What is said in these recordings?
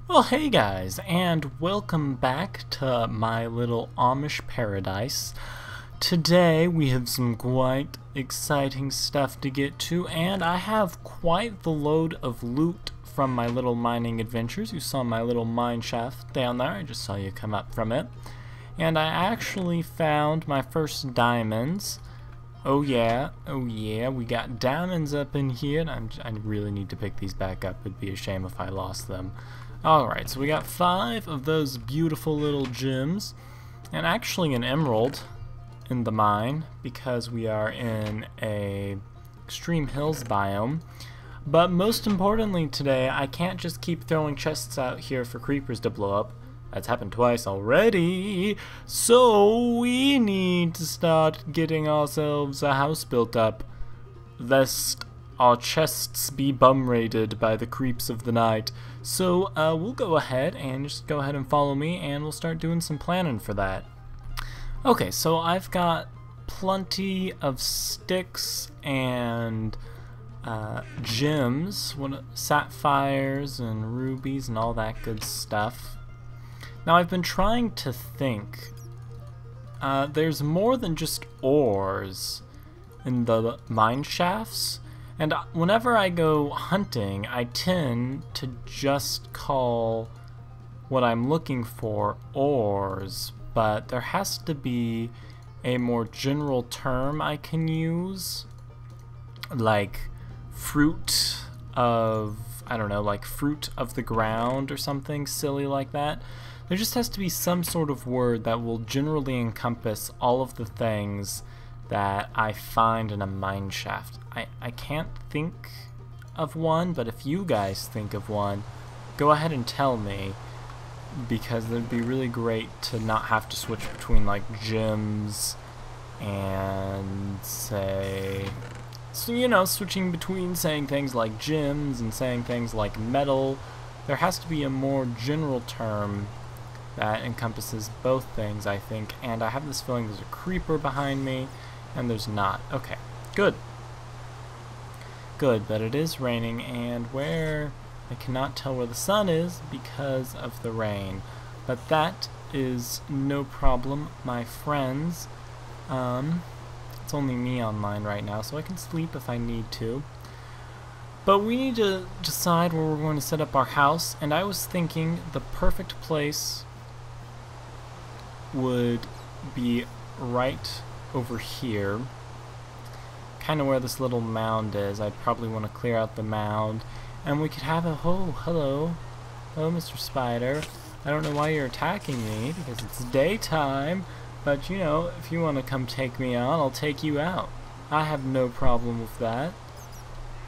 Well, hey guys, and welcome back to my little Amish paradise. Today we have some quite exciting stuff to get to, and I have quite the load of loot from my little mining adventures. You saw my little mine shaft down there. I just saw you come up from it. And I actually found my first diamonds. Oh yeah, we got diamonds up in here, and I really need to pick these back up. It'd be a shame if I lost them. Alright, so we got 5 of those beautiful little gems, and actually an emerald in the mine, because we are in a extreme hills biome. But most importantly today, I can't just keep throwing chests out here for creepers to blow up. That's happened twice already, so we need to start getting ourselves a house built up, lest our chests be bum raided by the creeps of the night. So we'll go ahead and follow me, and we'll start doing some planning for that. Okay, so I've got plenty of sticks and gems, sapphires and rubies and all that good stuff. Now I've been trying to think. There's more than just ores in the mine shafts. And whenever I go hunting, I tend to just call what I'm looking for ores, but there has to be a more general term I can use, like fruit of, I don't know, like fruit of the ground or something silly like that. There just has to be some sort of word that will generally encompass all of the things that I find in a mine shaft. I can't think of one, but if you guys think of one, go ahead and tell me, because it'd be really great to not have to switch between like gems and say, so you know, switching between saying things like gems and saying things like metal. There has to be a more general term that encompasses both things, I think, and I have this feeling there's a creeper behind me, and there's not. Okay, good. Good, but it is raining, and where I cannot tell where the sun is because of the rain. But that is no problem, my friends. It's only me online right now, so I can sleep if I need to. But we need to decide where we're going to set up our house, and I was thinking the perfect place would be right over here, kind of where this little mound is. I'd probably want to clear out the mound, and we could have a hello, Mr. Spider. I don't know why you're attacking me, because it's daytime, but you know, if you want to come take me on, I'll take you out. I have no problem with that.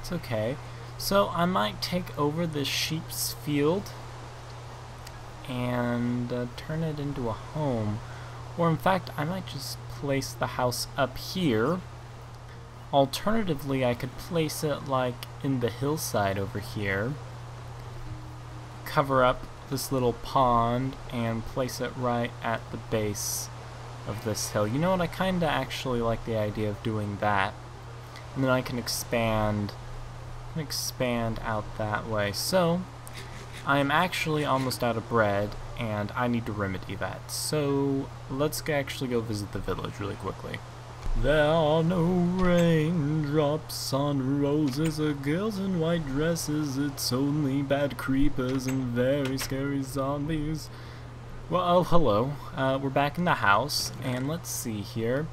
It's okay. So I might take over this sheep's field and turn it into a home, or in fact I might just place the house up here. Alternatively, I could place it like in the hillside over here, cover up this little pond and place it right at the base of this hill. You know what, I kinda actually like the idea of doing that, and then I can expand out that way. So I am actually almost out of bread, and I need to remedy that. So let's actually go visit the village really quickly. There are no raindrops on roses or girls in white dresses. It's only bad creepers and very scary zombies. Well, oh, hello. We're back in the house, and let's see here.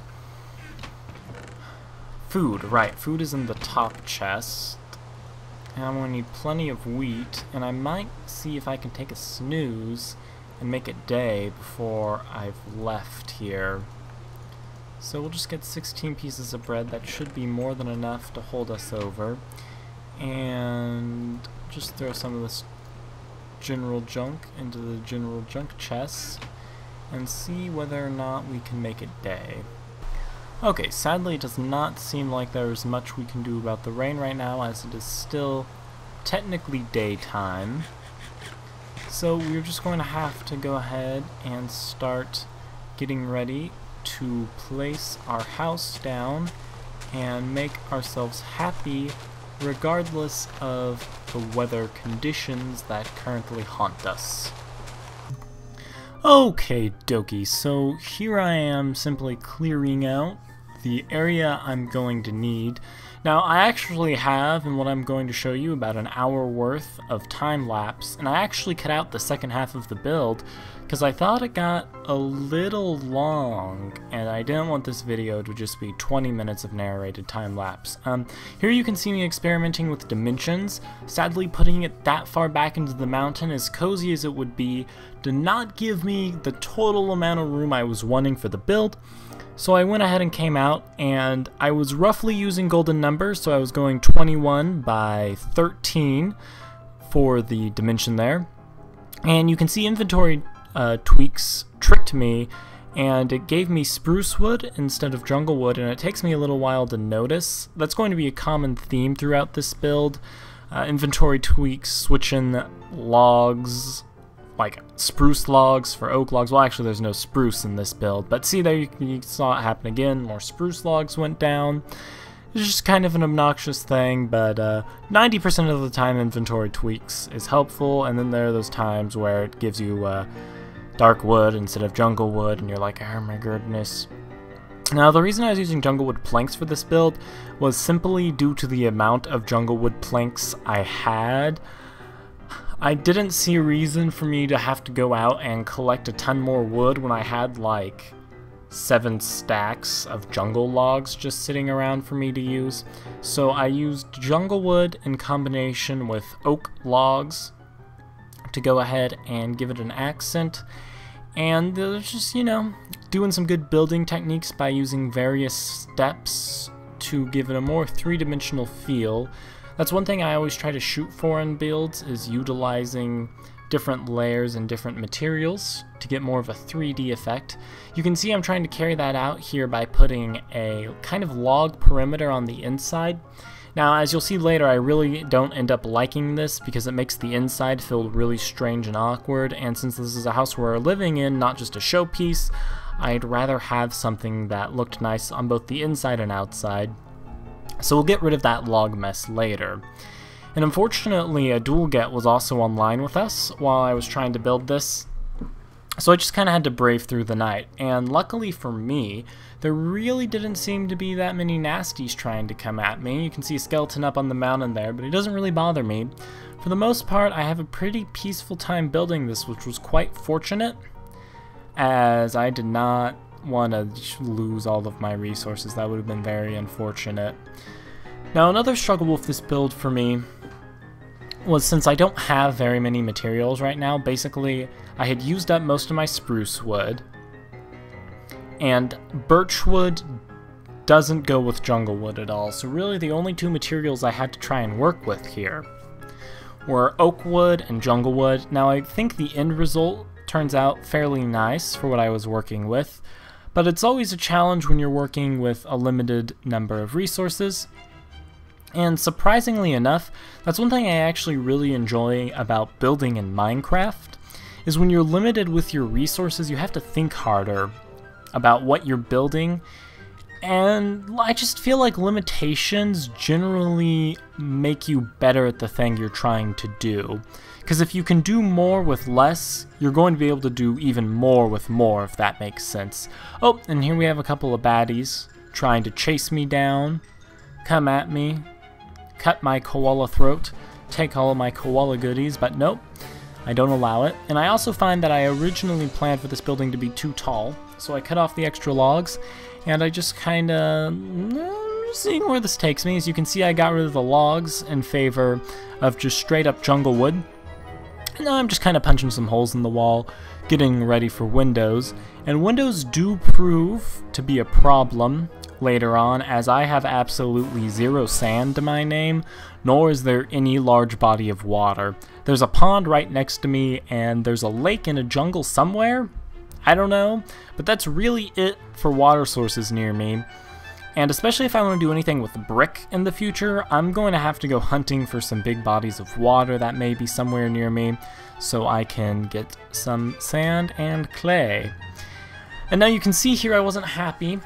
Food, right. Food is in the top chest. And I'm going to need plenty of wheat, and I might see if I can take a snooze and make it day before I've left here. So we'll just get 16 pieces of bread. That should be more than enough to hold us over. And just throw some of this general junk into the general junk chests and see whether or not we can make it day. Okay, sadly it does not seem like there's much we can do about the rain right now, as it is still technically daytime. So we're just going to have to go ahead and start getting ready to place our house down and make ourselves happy regardless of the weather conditions that currently haunt us. Okay, dokie, so here I am simply clearing out the area I'm going to need. Now, I actually have, in what I'm going to show you, about an hour worth of time lapse, and I actually cut out the second half of the build because I thought it got a little long, and I didn't want this video to just be 20 minutes of narrated time lapse. Here you can see me experimenting with dimensions. Sadly, putting it that far back into the mountain, as cozy as it would be, did not give me the total amount of room I was wanting for the build. So I went ahead and came out, and I was roughly using golden numbers, so I was going 21 by 13 for the dimension there. And you can see inventory tweaks tricked me, and it gave me spruce wood instead of jungle wood, and it takes me a little while to notice. That's going to be a common theme throughout this build. Inventory tweaks, switching logs, like spruce logs for oak logs. Well, actually there's no spruce in this build, but see there, you saw it happen again. More spruce logs went down. It's just kind of an obnoxious thing, but 90% of the time inventory tweaks is helpful, and then there are those times where it gives you dark wood instead of jungle wood, and you're like, oh my goodness. Now, the reason I was using jungle wood planks for this build was simply due to the amount of jungle wood planks I had. I didn't see a reason for me to have to go out and collect a ton more wood when I had like 7 stacks of jungle logs just sitting around for me to use. So I used jungle wood in combination with oak logs to go ahead and give it an accent. And just, you know, doing some good building techniques by using various steps to give it a more three-dimensional feel. That's one thing I always try to shoot for in builds, is utilizing different layers and different materials to get more of a 3D effect. You can see I'm trying to carry that out here by putting a kind of log perimeter on the inside. Now, as you'll see later, I really don't end up liking this because it makes the inside feel really strange and awkward, and since this is a house we're living in, not just a showpiece, I'd rather have something that looked nice on both the inside and outside. So we'll get rid of that log mess later. And unfortunately, a dual get was also online with us while I was trying to build this. So I just kind of had to brave through the night. And luckily for me, there really didn't seem to be that many nasties trying to come at me. You can see a skeleton up on the mountain there, but it doesn't really bother me. For the most part, I have a pretty peaceful time building this, which was quite fortunate, as I did not want to lose all of my resources. That would have been very unfortunate. Now, another struggle with this build for me was, since I don't have very many materials right now, basically I had used up most of my spruce wood, and birch wood doesn't go with jungle wood at all, so really the only two materials I had to try and work with here were oak wood and jungle wood. Now, I think the end result turns out fairly nice for what I was working with, but it's always a challenge when you're working with a limited number of resources. And surprisingly enough, that's one thing I actually really enjoy about building in Minecraft, is when you're limited with your resources, you have to think harder about what you're building. And I just feel like limitations generally make you better at the thing you're trying to do. Because if you can do more with less, you're going to be able to do even more with more, if that makes sense. Oh, and here we have a couple of baddies trying to chase me down, come at me, cut my koala throat, take all of my koala goodies, but nope, I don't allow it. And I also find that I originally planned for this building to be too tall, so I cut off the extra logs, and I just kind of seeing where this takes me. As you can see, I got rid of the logs in favor of just straight up jungle wood. And now I'm just kind of punching some holes in the wall, getting ready for windows. And windows do prove to be a problem later on, as I have absolutely zero sand to my name, nor is there any large body of water. There's a pond right next to me, and there's a lake in a jungle somewhere. I don't know, but that's really it for water sources near me. And especially if I want to do anything with brick in the future, I'm going to have to go hunting for some big bodies of water that may be somewhere near me, so I can get some sand and clay. And now you can see here I wasn't happy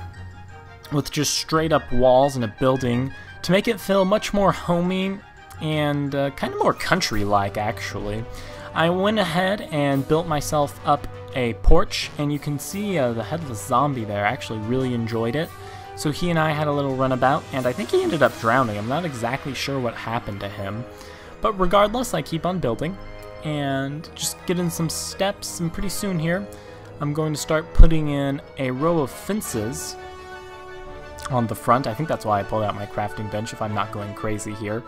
with just straight up walls and a building. To make it feel much more homey and kind of more country-like, actually, I went ahead and built myself up a porch, and you can see the headless zombie there. I actually really enjoyed it. So he and I had a little runabout, and I think he ended up drowning. I'm not exactly sure what happened to him. But regardless, I keep on building and just get in some steps, and pretty soon here, I'm going to start putting in a row of fences on the front. I think that's why I pulled out my crafting bench, if I'm not going crazy here.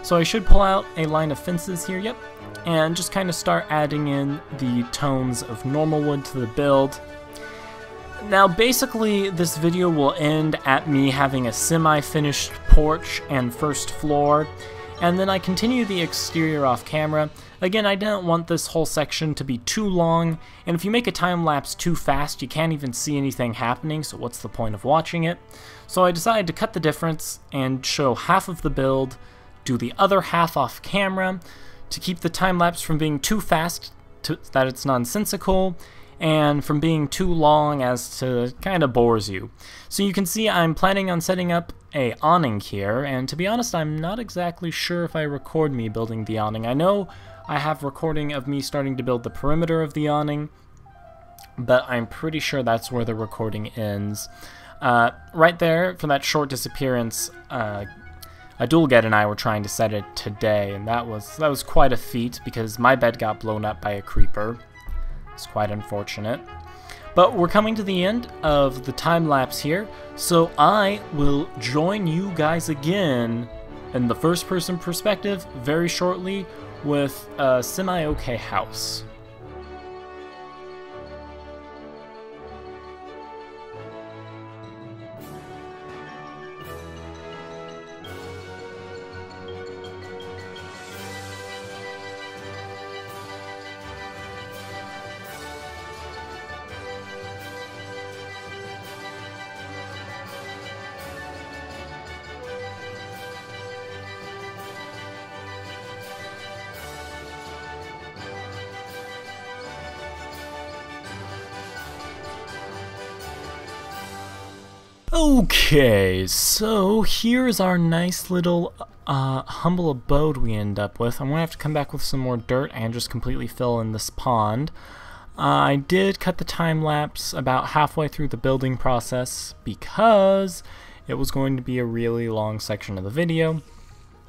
So I should pull out a line of fences here, yep, and just kind of start adding in the tones of normal wood to the build. Now basically this video will end at me having a semi-finished porch and first floor, and then I continue the exterior off camera. Again, I didn't want this whole section to be too long, and if you make a time lapse too fast you can't even see anything happening, so what's the point of watching it? So I decided to cut the difference and show half of the build, do the other half off camera to keep the time lapse from being too fast that it's nonsensical, and from being too long as to kind of bores you. So you can see I'm planning on setting up a awning here, and to be honest I'm not exactly sure if I record me building the awning. I know I have recording of me starting to build the perimeter of the awning, but I'm pretty sure that's where the recording ends. Right there, for that short disappearance, Adulget and I were trying to set it today, and that was quite a feat because my bed got blown up by a creeper. It's quite unfortunate. But we're coming to the end of the time lapse here, so I will join you guys again in the first person perspective very shortly with a semi-okay house. Okay, so here's our nice little humble abode we end up with. I'm going to have to come back with some more dirt and just completely fill in this pond. I did cut the time lapse about halfway through the building process because it was going to be a really long section of the video,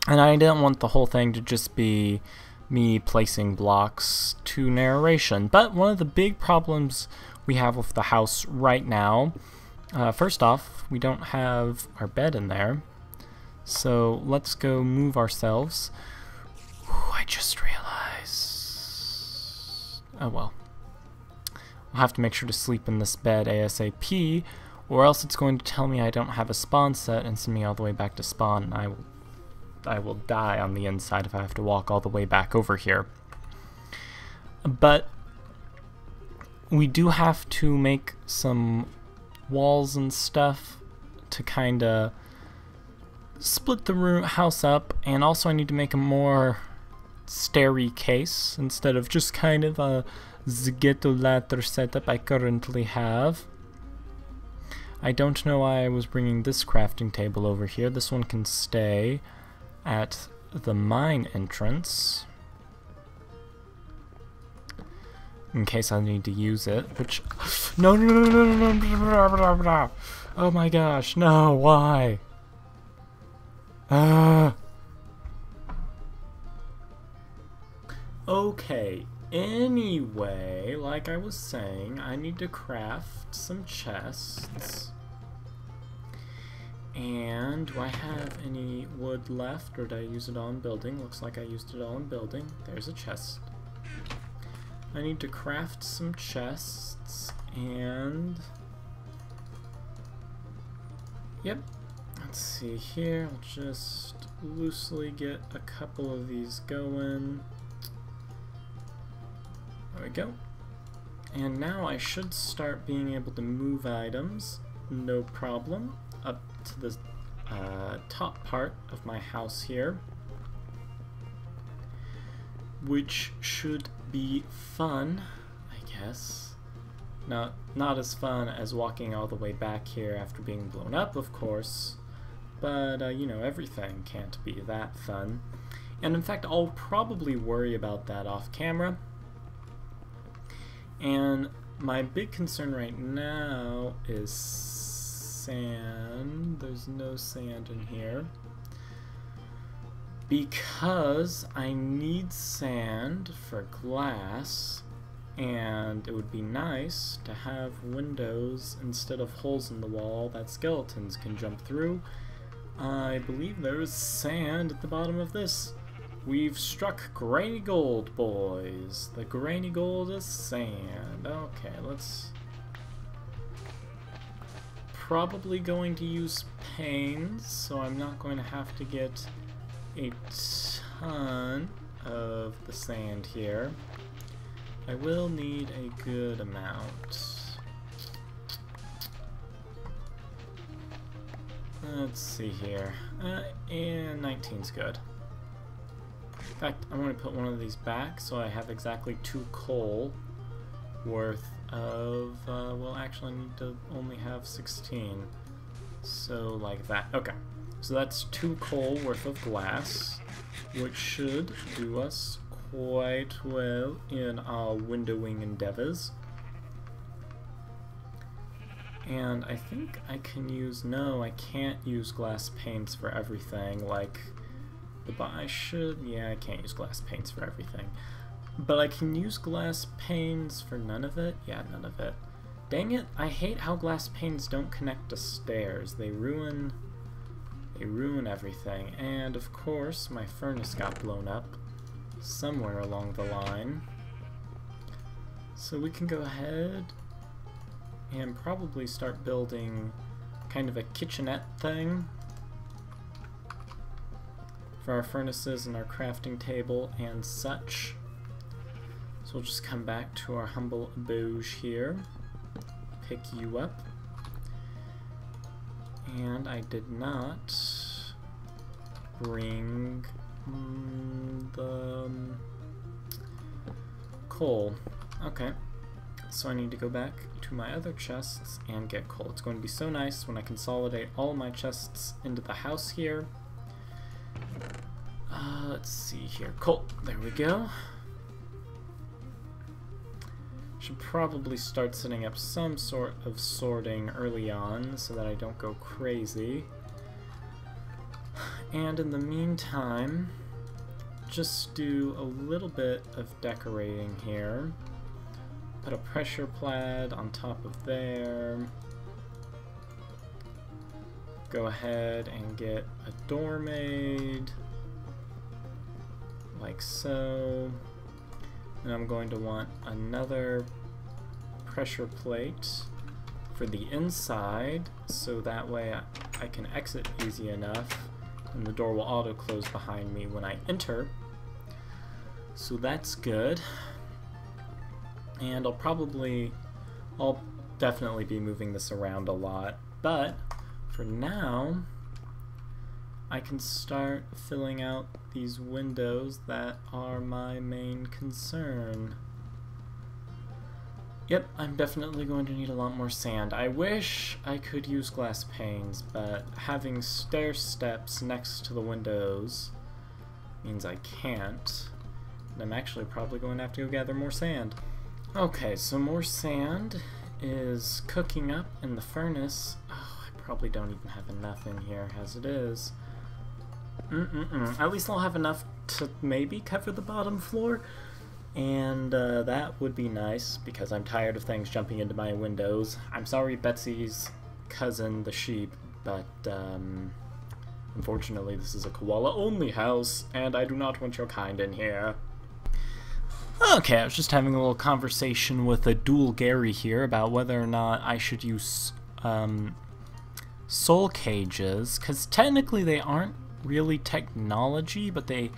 and I didn't want the whole thing to just be me placing blocks to narration. But one of the big problems we have with the house right now, first off, we don't have our bed in there, so let's go move ourselves. Ooh, I just realized. Oh well. I'll have to make sure to sleep in this bed ASAP, or else it's going to tell me I don't have a spawn set and send me all the way back to spawn, and I will die on the inside if I have to walk all the way back over here. But we do have to make some walls and stuff to kind of split the house up, and also I need to make a more stairy case instead of just kind of a ghetto ladder setup I currently have. I don't know why I was bringing this crafting table over here. This one can stay at the mine entrance in case I need to use it, which... No. Oh my gosh, no, why? Okay, anyway, like I was saying, I need to craft some chests. And do I have any wood left, or did I use it all in building? Looks like I used it all in building. There's a chest. I need to craft some chests, and... Yep. Let's see here. I'll just loosely get a couple of these going. There we go. And now I should start being able to move items, no problem, up to the top part of my house here, which should be fun, I guess. Not as fun as walking all the way back here after being blown up, of course, but you know, everything can't be that fun. And in fact, I'll probably worry about that off camera. And my big concern right now is sand. There's no sand in here, because I need sand for glass, and it would be nice to have windows instead of holes in the wall that skeletons can jump through. I believe there is sand at the bottom of this. We've struck grainy gold, boys. The grainy gold is sand. Okay, let's... Probably going to use panes, so I'm not going to have to get a ton of the sand here. I will need a good amount. Let's see here. And 19's good. In fact, I'm going to put one of these back so I have exactly 2 coal worth of, well, actually I need to only have 16. So, like that. Okay. So that's 2 coal worth of glass, which should do us quite well in our windowing endeavors. And I think I can use, no, I can't use glass panes for everything, like, I should, yeah, I can't use glass panes for everything. But I can use glass panes for none of it? Yeah, none of it. Dang it, I hate how glass panes don't connect to stairs. They ruin everything. And of course, my furnace got blown up somewhere along the line. So we can go ahead and probably start building kind of a kitchenette thing for our furnaces and our crafting table and such. So we'll just come back to our humble abode here, pick you up, and I did not bring the coal. Okay, so I need to go back to my other chests and get coal. It's going to be so nice when I consolidate all my chests into the house here. Let's see here. Coal. There we go. Should probably start setting up some sort of sorting early on so that I don't go crazy. And in the meantime, just do a little bit of decorating here. Put a pressure plaid on top of there. Go ahead and get a door made, like so. And I'm going to want another pressure plate for the inside, so that way I can exit easy enough and the door will auto close behind me when I enter. So that's good. And I'll definitely be moving this around a lot, but for now I can start filling out these windows that are my main concern. Yep, I'm definitely going to need a lot more sand. I wish I could use glass panes, but having stair steps next to the windows means I can't. And I'm actually probably going to have to go gather more sand. Okay, so more sand is cooking up in the furnace. Oh, I probably don't even have enough in here as it is. At least I'll have enough to maybe cover the bottom floor, and that would be nice because I'm tired of things jumping into my windows. I'm sorry, Betsy's cousin, the sheep, but unfortunately this is a koala-only house, and I do not want your kind in here. Okay, I was just having a little conversation with a dual Gary here about whether or not I should use soul cages, because technically they aren't really technology, but they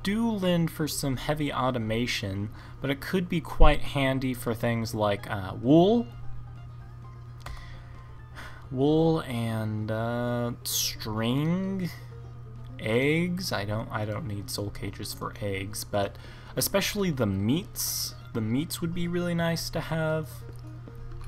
do lend for some heavy automation, but it could be quite handy for things like wool, wool and string, eggs. I don't need soul cages for eggs, but especially the meats. The meats would be really nice to have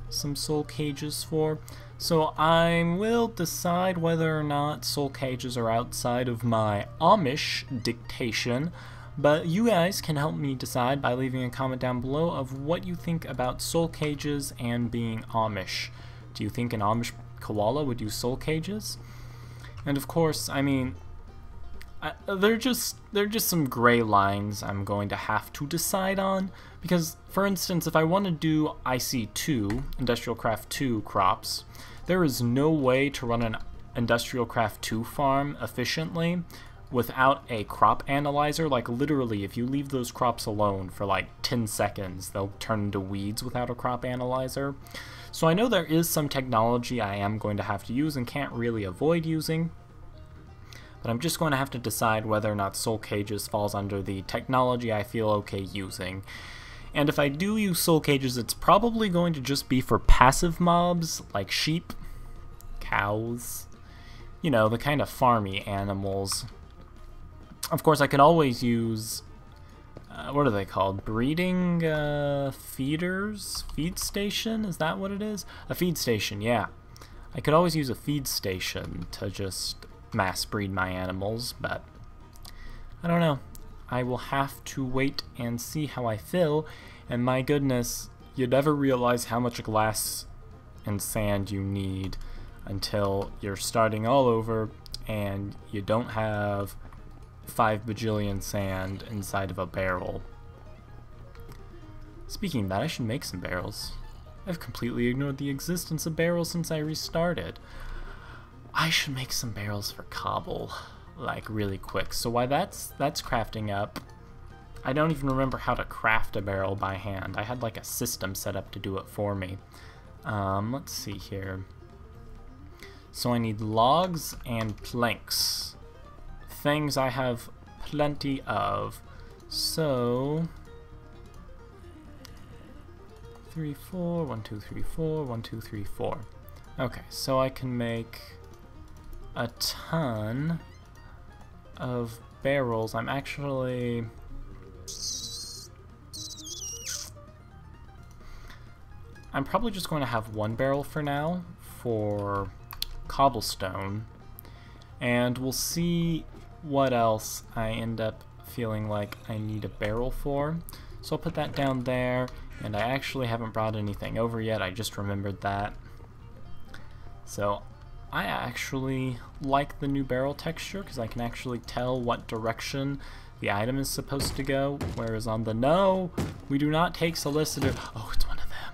some soul cages for. So I will decide whether or not soul cages are outside of my Amish dictation, but you guys can help me decide by leaving a comment down below of what you think about soul cages and being Amish. Do you think an Amish koala would use soul cages? And of course, I mean, they're just some gray lines I'm going to have to decide on, because for instance, if I want to do IC2, Industrial Craft 2 crops, there is no way to run an Industrial Craft 2 farm efficiently without a crop analyzer. Like literally, if you leave those crops alone for like 10 seconds, they'll turn into weeds without a crop analyzer. So I know there is some technology I am going to have to use and can't really avoid using, but I'm just going to have to decide whether or not soul cages falls under the technology I feel okay using. And if I do use soul cages, it's probably going to just be for passive mobs like sheep, cows, you know, the kind of farmy animals. Of course, I could always use, what are they called? Breeding feeders? Feed station? Is that what it is? A feed station, yeah. I could always use a feed station to just mass breed my animals, but I don't know. I will have to wait and see how I feel, and my goodness, you never realize how much glass and sand you need until you're starting all over and you don't have 5 bajillion sand inside of a barrel. Speaking of that, I should make some barrels. I've completely ignored the existence of barrels since I restarted. I should make some barrels for cobble, like really quick. So while that's crafting up, I don't even remember how to craft a barrel by hand. I had like a system set up to do it for me. Let's see here. So I need logs and planks. Things I have plenty of. So 3, 4, 1, 2, 3, 4, 1, 2, 3, 4. Okay, so I can make a ton of barrels. I'm probably just going to have one barrel for now for cobblestone, and we'll see what else I end up feeling like I need a barrel for. So I'll put that down there, and I actually haven't brought anything over yet. I just remembered that. So I actually like the new barrel texture because I can actually tell what direction the item is supposed to go, whereas on the no, we do not take solicitor. Oh, it's one of them.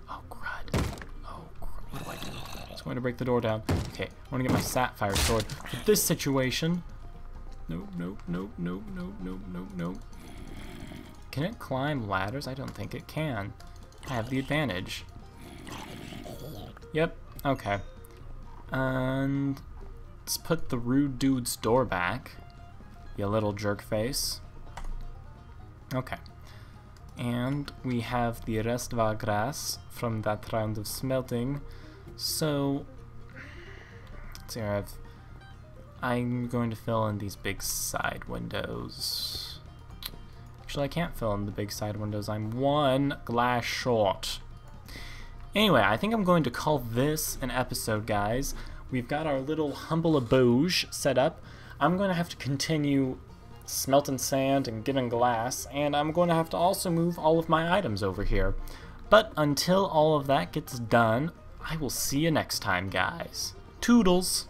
Oh, crud. Oh, crud. What do I do? It's going to break the door down. Okay, I want to get my sapphire sword. For this situation, nope, nope, nope, nope, nope, nope, nope, nope. Can it climb ladders? I don't think it can. I have the advantage. Yep, okay. And let's put the rude dude's door back, you little jerk face. Okay. And we have the rest of our grass from that round of smelting. So, let's see, I'm going to fill in these big side windows. Actually, I can't fill in the big side windows. I'm one glass short. Anyway, I think I'm going to call this an episode, guys. We've got our little humble abode set up. I'm going to have to continue smelting sand and getting glass, and I'm going to have to also move all of my items over here. But until all of that gets done, I will see you next time, guys. Toodles!